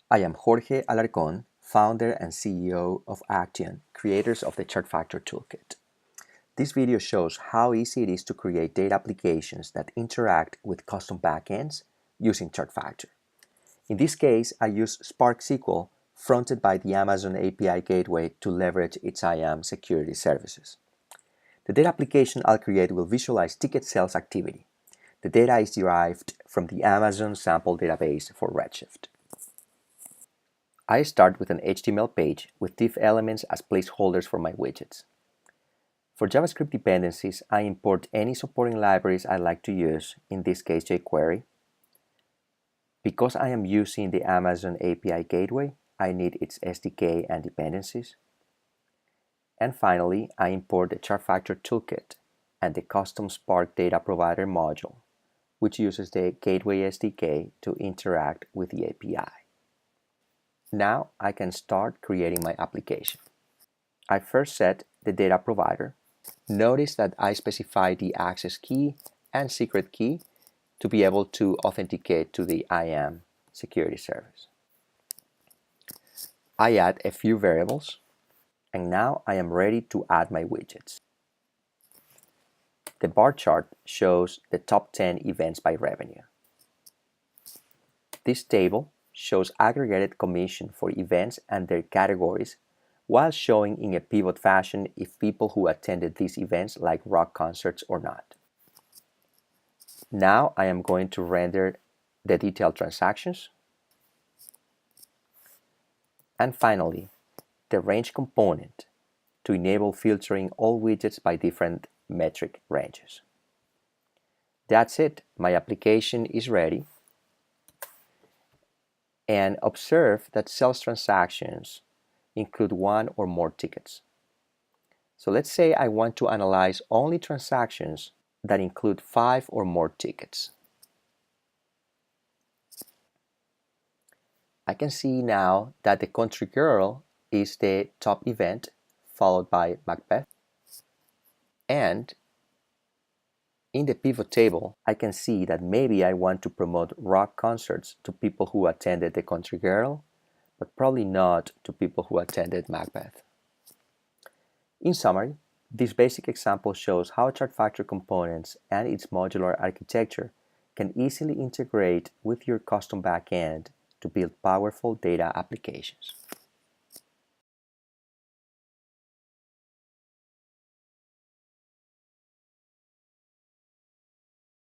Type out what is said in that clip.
I am Jorge Alarcón, founder and CEO of Aktiun, creators of the ChartFactor toolkit. This video shows how easy it is to create data applications that interact with custom backends using ChartFactor. In this case, I use Spark SQL fronted by the Amazon API gateway to leverage its IAM security services. The data application I'll create will visualize ticket sales activity. The data is derived from the Amazon sample database for Redshift. I start with an HTML page with div elements as placeholders for my widgets. For JavaScript dependencies, I import any supporting libraries I like to use, in this case jQuery. Because I am using the Amazon API gateway, I need its SDK and dependencies. And finally, I import the ChartFactor toolkit and the custom Spark data provider module, which uses the gateway SDK to interact with the API. Now I can start creating my application. I first set the data provider. Notice that I specify the access key and secret key to be able to authenticate to the IAM security service. I add a few variables, and now I am ready to add my widgets. The bar chart shows the top 10 events by revenue. This table shows aggregated commission for events and their categories, while showing in a pivot fashion if people who attended these events like rock concerts or not. Now I am going to render the detailed transactions. And finally, the range component to enable filtering all widgets by different metric ranges. That's it. My application is ready. And observe that sales transactions include one or more tickets. So let's say I want to analyze only transactions that include 5 or more tickets. I can see now that the country girl is the top event, followed by Macbeth. And in the pivot table, I can see that maybe I want to promote rock concerts to people who attended the country girl, but probably not to people who attended Macbeth. In summary, this basic example shows how ChartFactor components and its modular architecture can easily integrate with your custom backend to build powerful data applications.